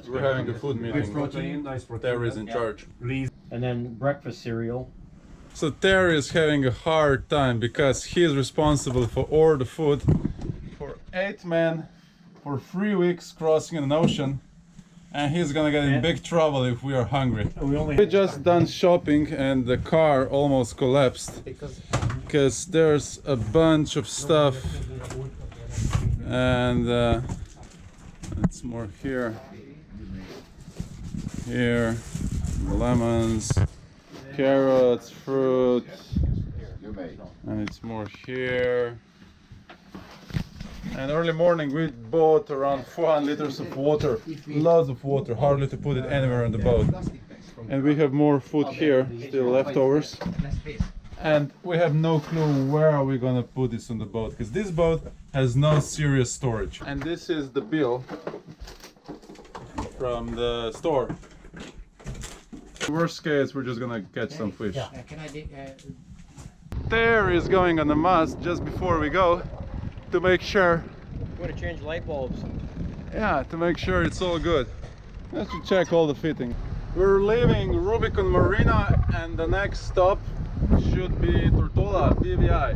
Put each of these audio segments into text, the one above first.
We're having a food meeting. Nice protein. Terry is in charge. And then breakfast cereal. So Terry is having a hard time because he is responsible for all the food for 8 men for 3 weeks crossing an ocean, and he's gonna get in big trouble if we are hungry. We just done shopping and the car almost collapsed because there's a bunch of stuff, and it's more here, lemons, carrots, fruit, and it's more here. And early morning we bought around 400 liters of water, lots of water, hardly to put it anywhere on the boat. And we have more food here, still leftovers. And we have no clue where are we gonna put this on the boat, because this boat has no serious storage. And this is the bill from the store. Worst case, we're just gonna catch some fish. There is going on the mast just before we go to make sure. We're gonna change light bulbs. Yeah, to make sure it's all good. Let's check all the fitting. We're leaving Rubicon Marina and the next stop should be Tortola, BVI.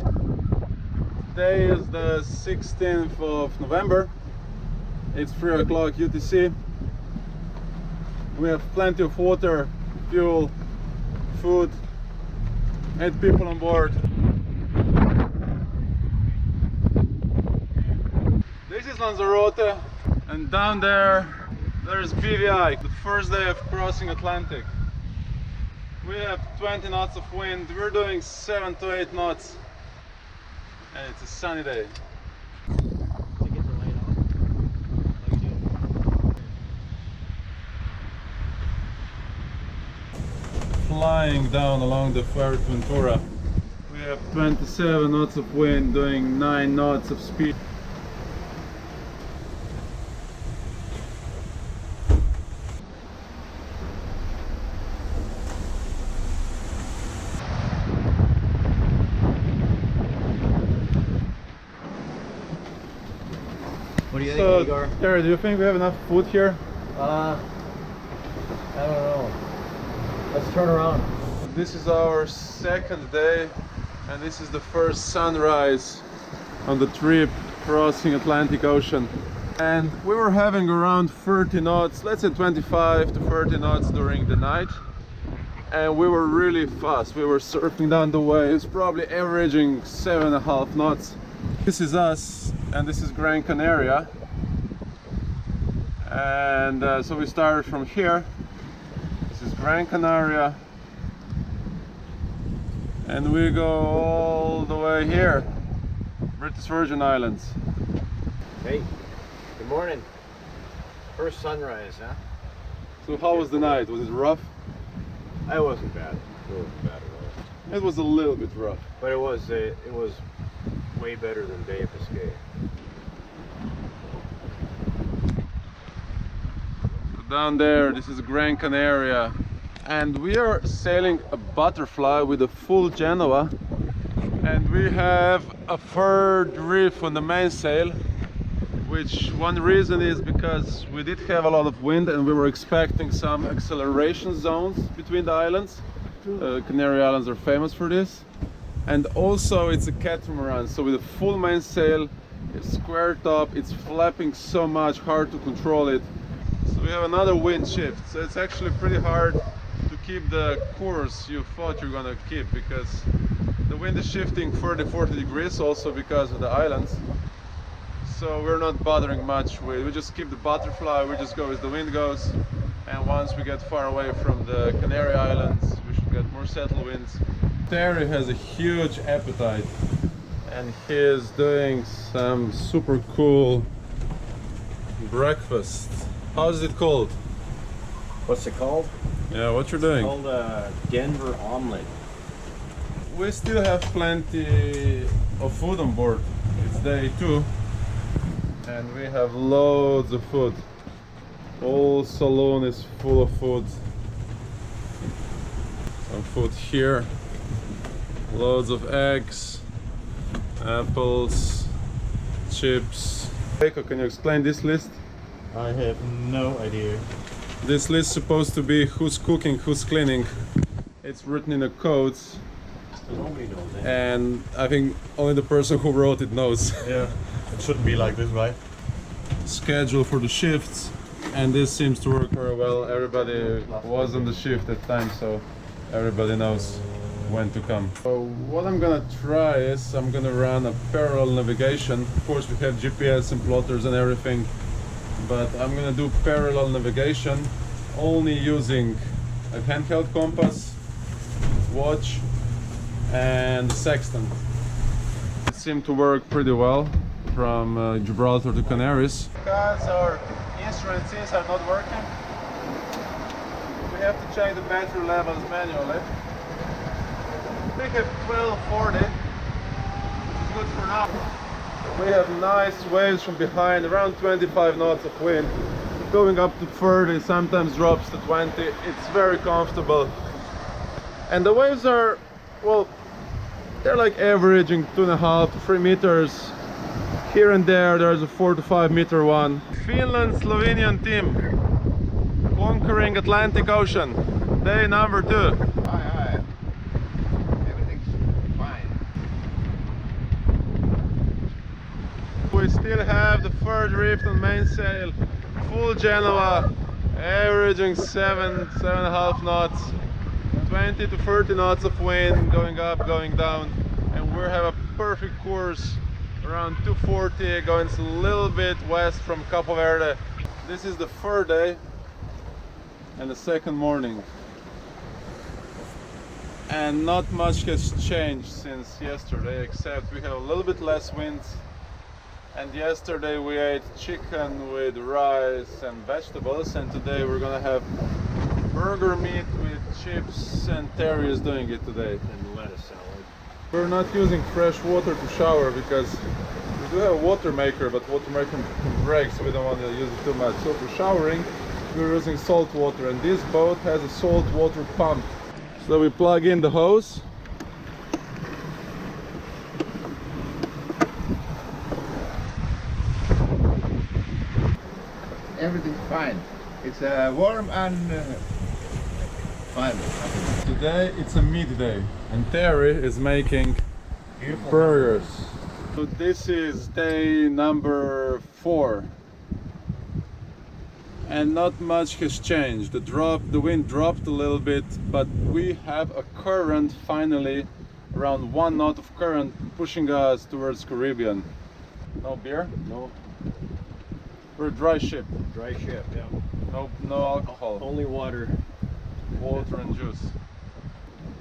Today is the 16th of November. It's 3 o'clock UTC. We have plenty of water, fuel, food, 8 people on board. This is Lanzarote, and down there's BVI, the first day of crossing Atlantic. We have 20 knots of wind, we're doing 7 to 8 knots, and it's a sunny day. Flying down along the Fuerteventura. We have 27 knots of wind, doing 9 knots of speed. What do you think, Igor? Terry, do you think we have enough food here? I don't know. Let's turn around. This is our second day, and this is the first sunrise on the trip crossing Atlantic Ocean. And we were having around 30 knots, let's say 25 to 30 knots during the night. And we were really fast. We were surfing down the waves, probably averaging 7.5 knots. This is us, and this is Gran Canaria. And so we started from here. This is Gran Canaria, and we go all the way here, British Virgin Islands. Hey, good morning. First sunrise, huh? So how was the night? Was it rough? It wasn't bad. It wasn't bad at all. It was a little bit rough, but it was way better than Bay of Biscay. Down there, this is Gran Canaria, and we are sailing a butterfly with a full Genoa, and we have a furred reef on the mainsail, which one reason is because we did have a lot of wind and we were expecting some acceleration zones between the islands. Canary Islands are famous for this. And also it's a catamaran, so with a full mainsail, it's square top, it's flapping so much, hard to control it. So we have another wind shift, so it's actually pretty hard to keep the course you thought you're gonna keep, because the wind is shifting 30-40 degrees also because of the islands. So we're not bothering much with, we just keep the butterfly, we just go as the wind goes, and once we get far away from the Canary Islands, we should get more settled winds. Terry has a huge appetite, and he is doing some super cool breakfast. How's it called? What's it called? Yeah, what you're doing? It's called Denver omelet. We still have plenty of food on board. It's day 2, and we have loads of food. Whole saloon is full of food. Some food here. Loads of eggs, apples, chips. Eiko, can you explain this list? I have no idea. This list is supposed to be who's cooking, who's cleaning. It's written in the codes, Nobody knows that. and I think only the person who wrote it knows. Yeah, it shouldn't be like this, right? Schedule for the shifts, and this seems to work very well. Everybody was on the shift at time, so everybody knows when to come. So what I'm gonna try is I'm gonna run a parallel navigation. Of course we have GPS and plotters and everything, but I'm gonna do parallel navigation only using a handheld compass, watch and sextant. It seemed to work pretty well from Gibraltar to Canaries. Because our instruments are not working, we have to check the battery levels manually. We have 1240, which is good for now. We have nice waves from behind, around 25 knots of wind, going up to 30, sometimes drops to 20. It's very comfortable. And the waves are, well, they're like averaging 2.5 to 3 meters. Here and there's a 4 to 5 meter one. Finland-Slovenian team conquering Atlantic Ocean. Day number 2. Aye. Everything's fine. We still have the third rift on mainsail, full Genoa, averaging 7.5 knots, 20 to 30 knots of wind, going up, going down, and we have a perfect course around 240, going a little bit west from Capo Verde. This is the third day and the second morning, and not much has changed since yesterday, except we have a little bit less wind. And yesterday we ate chicken with rice and vegetables, and today we're gonna have burger meat with chips, and Terry is doing it today. And lettuce salad. We're not using fresh water to shower because we do have a water maker, but water maker can break, so we don't want to use it too much. So for showering we're using salt water, and this boat has a salt water pump. So we plug in the hose. Everything's fine. It's warm and fine. Today it's a meat day, and Terry is making burgers. So this is day number 4, and not much has changed. The wind dropped a little bit, but we have a current finally, around 1 knot of current pushing us towards Caribbean. No beer? No, We're a dry ship. dry ship, yeah. No alcohol. Only water. Water and juice.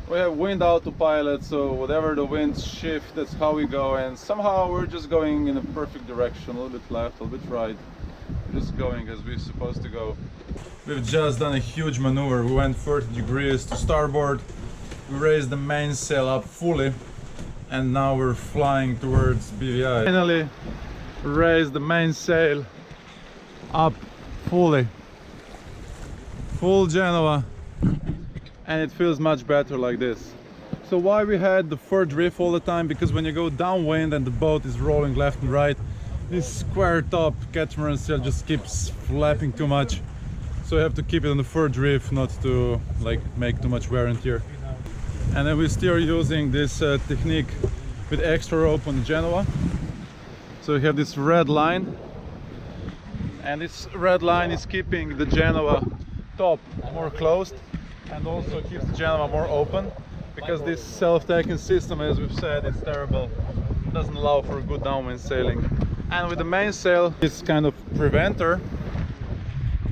We have wind autopilot, so whatever the winds shift, that's how we go, and somehow we're just going in a perfect direction, a little bit left, a little bit right. We're just going as we're supposed to go. We've just done a huge maneuver. We went 30 degrees to starboard, we raised the mainsail up fully, and now we're flying towards BVI. Finally raised the mainsail up fully. Full Genoa. And it feels much better like this. So why we had the third reef all the time? Because when you go downwind and the boat is rolling left and right, this square top catamaran sail just keeps flapping too much. So you have to keep it on the third reef, not to like make too much wear and tear. And then we're still using this technique with extra rope on the Genoa. So we have this red line, and this red line is keeping the Genoa top more closed, and also keeps the Genoa more open, because this self-tacking system, as we've said, it's terrible. It doesn't allow for good downwind sailing. And with the mainsail, this kind of preventer,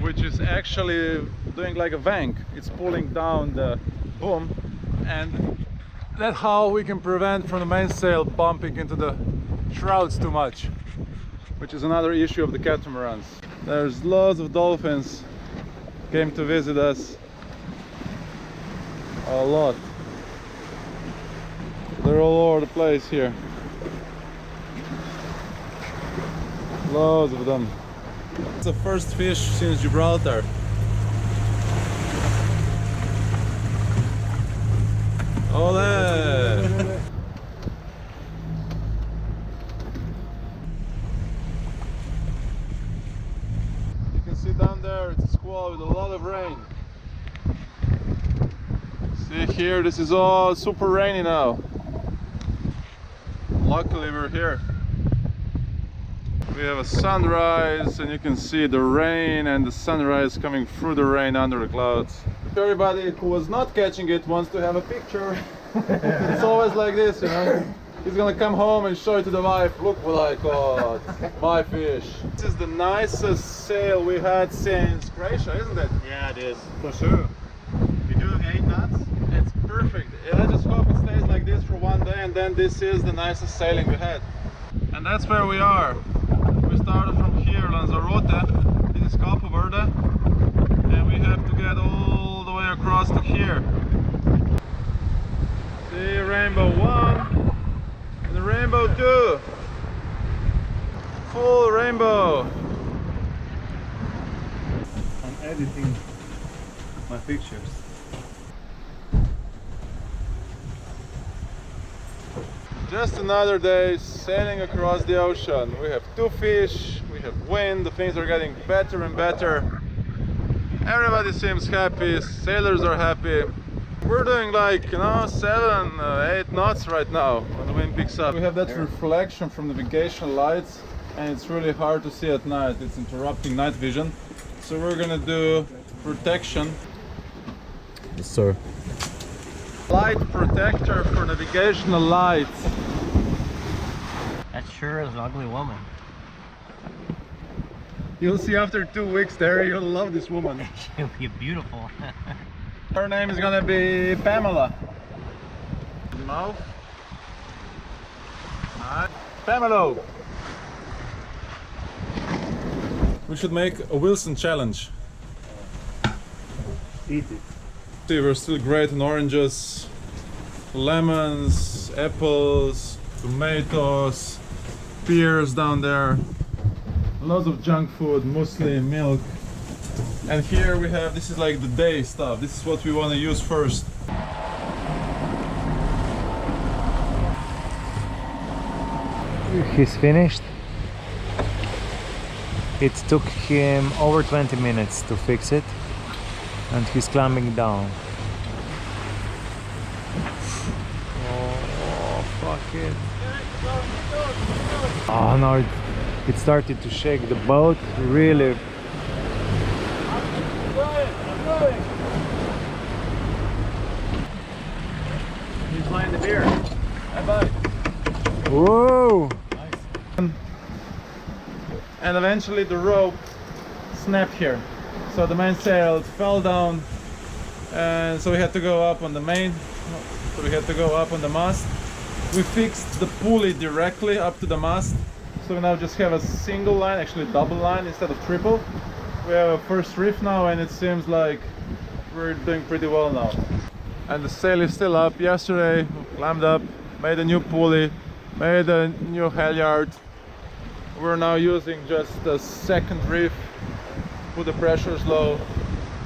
which is actually doing like a vank. It's pulling down the boom, and that's how we can prevent from the mainsail bumping into the shrouds too much, which is another issue of the catamarans. There's lots of dolphins came to visit us. A lot. They're all over the place here. Loads of them. It's the first fish since Gibraltar. Ole! with a lot of rain. See here, this is all super rainy now. Luckily we're here. We have a sunrise and you can see the rain and the sunrise coming through the rain under the clouds. Everybody who was not catching it wants to have a picture. It's always like this, you know. He's gonna come home and show it to the wife. Look what I caught, my fish. This is the nicest sail we had since Croatia, isn't it? Yeah, it is. For sure. You're doing 8 knots? It's perfect. I just hope it stays like this for one day, and then this is the nicest sailing we had. And that's where we are. We started from here, Lanzarote. This is Cape Verde. And we have to get all the way across to here. See rainbow 1 and rainbow 2. Full rainbow. I'm editing my pictures. Just another day sailing across the ocean. We have 2 fish, we have wind, the things are getting better and better. Everybody seems happy, sailors are happy. We're doing like, you know, 7, 8 knots right now when the wind picks up. We have that reflection from the navigation lights and it's really hard to see at night. It's interrupting night vision. So we're gonna do protection. Yes, sir. Light protector for navigational lights. That sure is an ugly woman. You'll see after 2 weeks there, you'll love this woman. She'll be beautiful. Her name is gonna be Pamela. Mouth. Pamela. We should make a Wilson challenge. Eat it. See, we're still great on oranges, lemons, apples, tomatoes, pears down there. Lots of junk food, muesli, milk. And here we have, this is like the day stuff. This is what we want to use first. He's finished. It took him over 20 minutes to fix it, and he's climbing down. Oh, fuck it. Oh no, it started to shake the boat, really. He's flying the beer. Bye-bye. Whoa! And eventually the rope snapped here. So the mainsail fell down and so we had to go up on the mast. We fixed the pulley directly up to the mast. So we now just have a single line, actually double line instead of triple. We have a first reef now and it seems like we're doing pretty well now. And the sail is still up. Yesterday we climbed up, made a new pulley, made a new halyard. We're now using just a second reef, put the pressures low.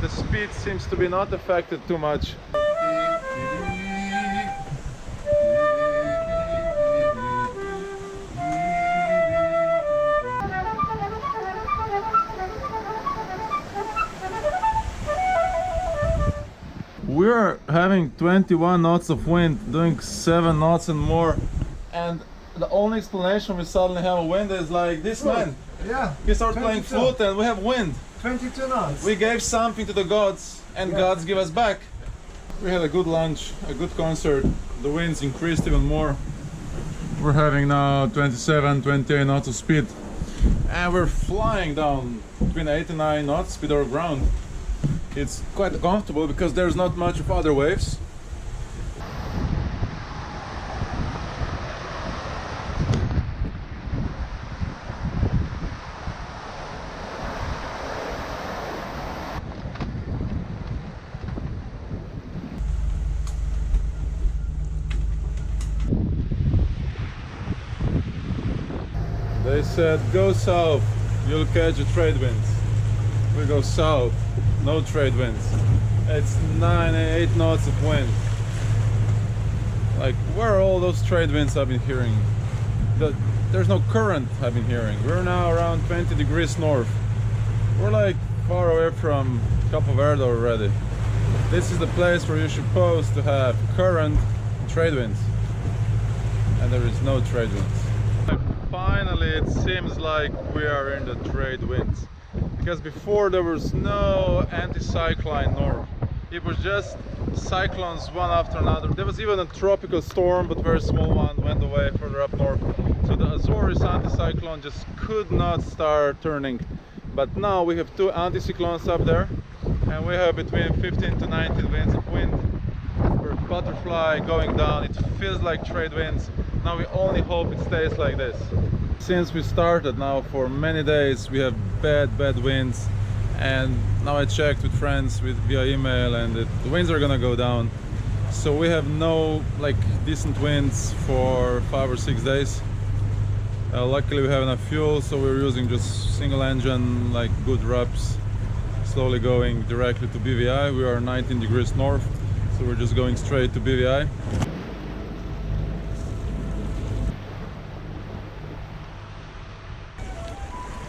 The speed seems to be not affected too much. We're having 21 knots of wind, doing 7 knots and more. And the only explanation we suddenly have a wind is like this man. Yeah. He started playing flute and we have wind. 22 knots. We gave something to the gods and gods give us back. We had a good lunch, a good concert. The winds increased even more. We're having now 27, 28 knots of speed. And we're flying down between 8 and 9 knots with our ground. It's quite comfortable because there's not much of other waves. They said go south, you'll catch a trade winds. We go south, no trade winds. It's 9, 8 knots of wind. Like, where are all those trade winds I've been hearing? There's no current I've been hearing. We're now around 20 degrees north. We're like far away from Capo Verde already. This is the place where you're supposed to have current trade winds, and there is no trade winds. Finally, it seems like we are in the trade winds, because before there was no anticyclone north. It was just cyclones one after another. There was even a tropical storm, but very small one, went away further up north. So the Azores anticyclone just could not start turning. But now we have two anticyclones up there, and we have between 15 to 19 winds of wind. We're butterfly going down. It feels like trade winds. Now we only hope it stays like this. Since we started now for many days, we have bad winds. And now I checked with friends via email, and the winds are gonna go down. So we have no like decent winds for 5 or 6 days. Luckily we have enough fuel, so we're using just single engine, like good reps, slowly going directly to BVI. We are 19 degrees north, so we're just going straight to BVI.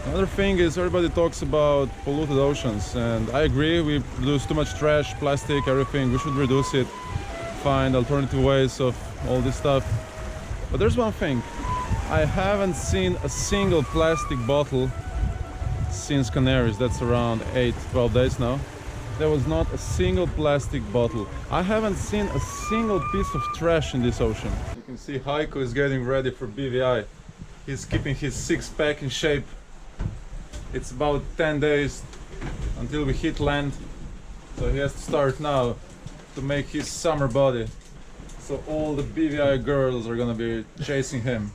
Another thing is, everybody talks about polluted oceans, and I agree, we produce too much trash, plastic, everything. We should reduce it, find alternative ways of all this stuff. But there's one thing, I haven't seen a single plastic bottle since Canaries. That's around 8-12 days now. There was not a single plastic bottle. I haven't seen a single piece of trash in this ocean. You can see Heiko is getting ready for BVI. He's keeping his six-pack in shape. It's about 10 days until we hit land, so he has to start now to make his summer body. So all the BVI girls are gonna be chasing him.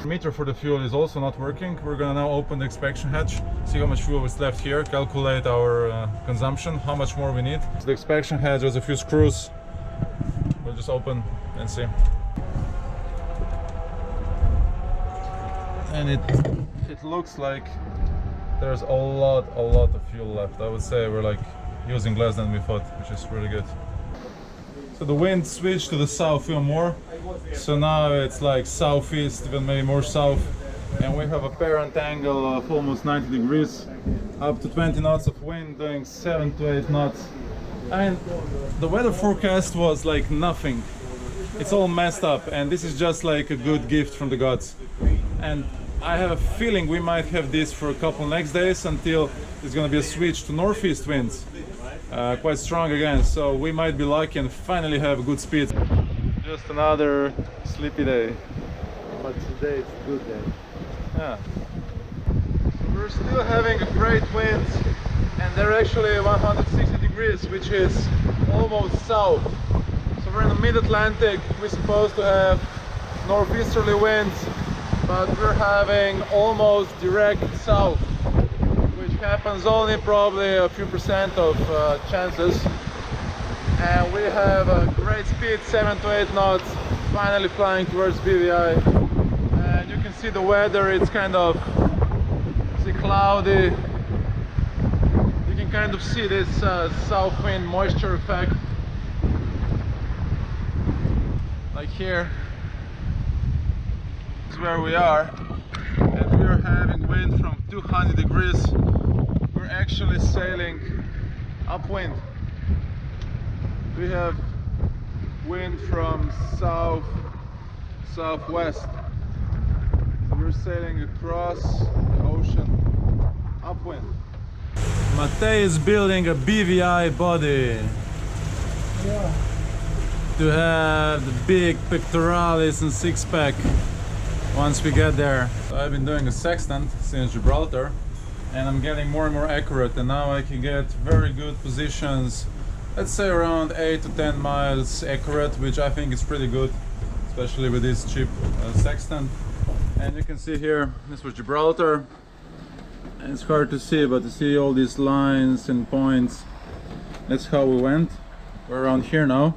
Meter for the fuel is also not working. We're gonna now open the inspection hatch, see how much fuel is left here, calculate our consumption, how much more we need. So the inspection hatch has a few screws. We'll just open and see. And it looks like there's a lot of fuel left. I would say we're like using less than we thought, which is really good. So the wind switched to the south even more. So now it's like southeast, even maybe more south. And we have a parent angle of almost 90 degrees, up to 20 knots of wind, doing 7 to 8 knots. And the weather forecast was like nothing. It's all messed up, and this is just like a good gift from the gods. And I have a feeling we might have this for a couple next days until there's gonna be a switch to northeast winds. Quite strong again, so we might be lucky and finally have good speed. Just another sleepy day. But today it's a good day. Yeah. So we're still having a great wind, and they're actually 160 degrees, which is almost south. So we're in the mid-Atlantic. We're supposed to have northeasterly winds, but we're having almost direct south, which happens only probably a few percent of chances. And we have a great speed, 7 to 8 knots, finally flying towards BVI. And you can see the weather, it's kind of cloudy. You can kind of see this south wind moisture effect. Like here, this is where we are. And we're having wind from 200 degrees. We're actually sailing upwind. We have wind from southwest. So we're sailing across the ocean upwind. Matej is building a BVI body. Yeah. To have the big pectoralis and six-pack once we get there. So I've been doing a sextant since Gibraltar, and I'm getting more and more accurate, and now I can get very good positions, let's say around 8 to 10 miles accurate, which I think is pretty good, especially with this cheap sextant. And you can see here, this was Gibraltar. And it's hard to see, but to see all these lines and points, that's how we went. We're around here now.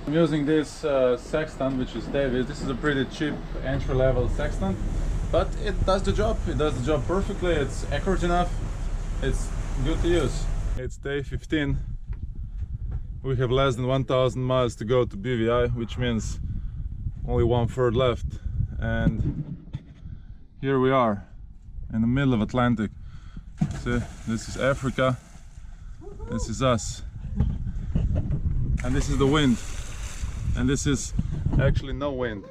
I'm using this sextant, which is David. This is a pretty cheap entry-level sextant, but it does the job. It does the job perfectly. It's accurate enough. It's good to use. It's day 15. We have less than 1,000 miles to go to BVI, which means only 1/3 left. And here we are in the middle of Atlantic. See, this is Africa. This is us. And this is the wind. And this is actually no wind.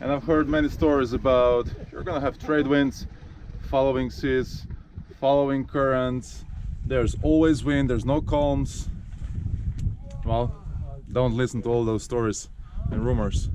And I've heard many stories about you're gonna have trade winds, following seas, following currents. There's always wind, there's no calms. Well, don't listen to all those stories and rumors.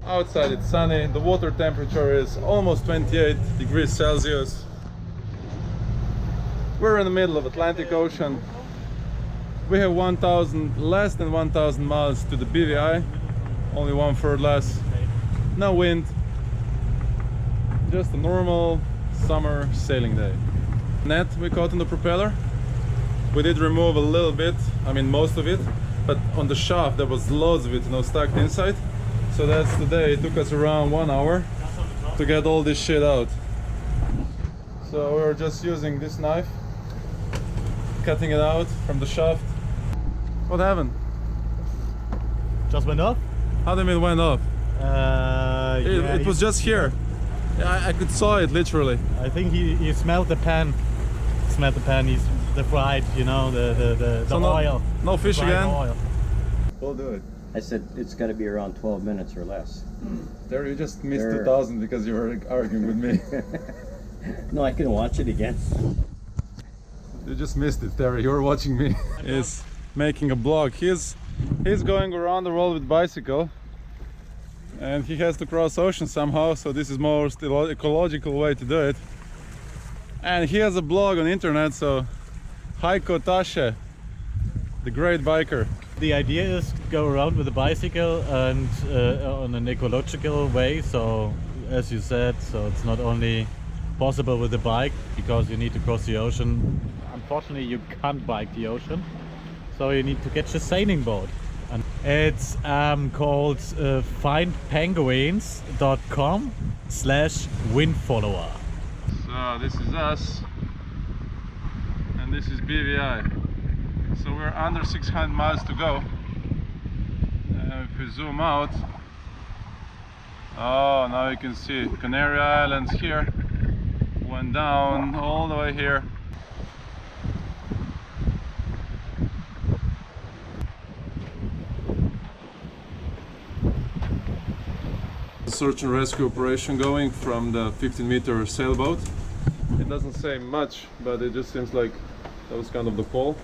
Outside it's sunny, the water temperature is almost 28 degrees Celsius. We're in the middle of Atlantic Ocean. We have less than 1,000 miles to the BVI, only 1/3 less. No wind, just a normal summer sailing day. Net we caught on the propeller. We did remove a little bit, I mean most of it, but on the shaft there was loads of it, stuck inside. So that's the day. It took us around 1 hour to get all this shit out. So we're just using this knife, cutting it out from the shaft. What happened? Just went off? How do you mean went off? It was just here. I could saw it literally. I think he smelled the pan. Smelled the pan. He's the fried, the So oil. No fish Fried again? Oil. We'll do it. I said it's got to be around 12 minutes or less. There, you just missed There. 2,000 because you were arguing with me. No, I can watch it again. You just missed it, Terry. You were watching me. He's making a blog. He's going around the world with bicycle, and he has to cross ocean somehow. So this is most ecological way to do it. And he has a blog on internet. So Heiko Tasche, the great biker. The idea is to go around with a bicycle and on an ecological way. So, as you said, so it's not only possible with a bike because you need to cross the ocean. Unfortunately, you can't bike the ocean, so you need to catch a sailing boat. And it's called findpenguins.com/windfollower. So this is us, and this is BVI. So we're under 600 miles to go. If we zoom out, oh, now you can see Canary Islands here, went down all the way here. Search and rescue operation going from the 15-meter sailboat. It doesn't say much, but it just seems like that was kind of the call.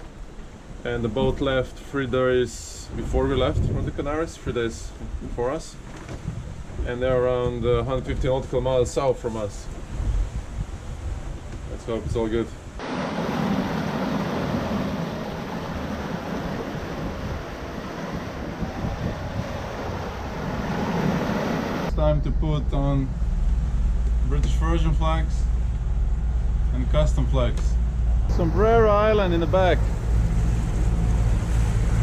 And the boat left 3 days before we left from the Canaries, 3 days before us. And they're around 150 nautical miles south from us. Let's hope it's all good. It's time to put on British Virgin flags and custom flags. Sombrero Island in the back.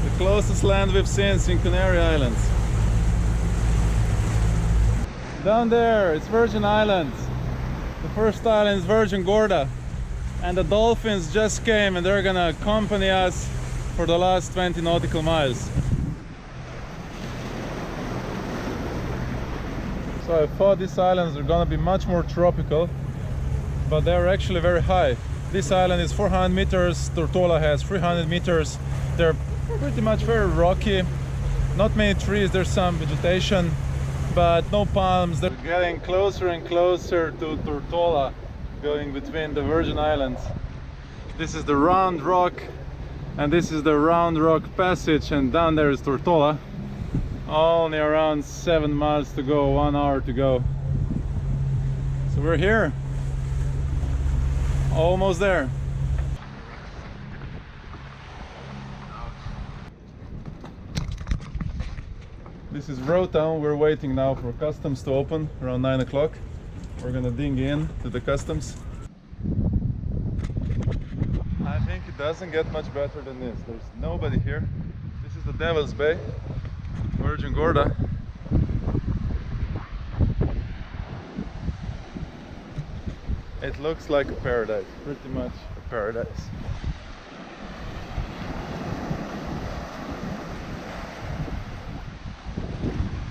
The closest land we've seen in Canary Islands. Down there, it's Virgin Islands. The first island is Virgin Gorda. And the dolphins just came and they're gonna accompany us for the last 20 nautical miles. So I thought these islands are gonna be much more tropical, but they're actually very high. This island is 400 meters, Tortola has 300 meters. They're pretty much very rocky, not many trees, there's some vegetation, but no palms. They're getting closer and closer to Tortola, going between the Virgin Islands. This is the Round Rock, and this is the Round Rock Passage, and down there is Tortola. Only around 7 miles to go, 1 hour to go. So we're here, almost there. This is Rotown. We're waiting now for customs to open around 9 o'clock. We're gonna ding in to the customs. I think it doesn't get much better than this. There's nobody here. This is the Devil's Bay, Virgin Gorda. It looks like a paradise, pretty much a paradise.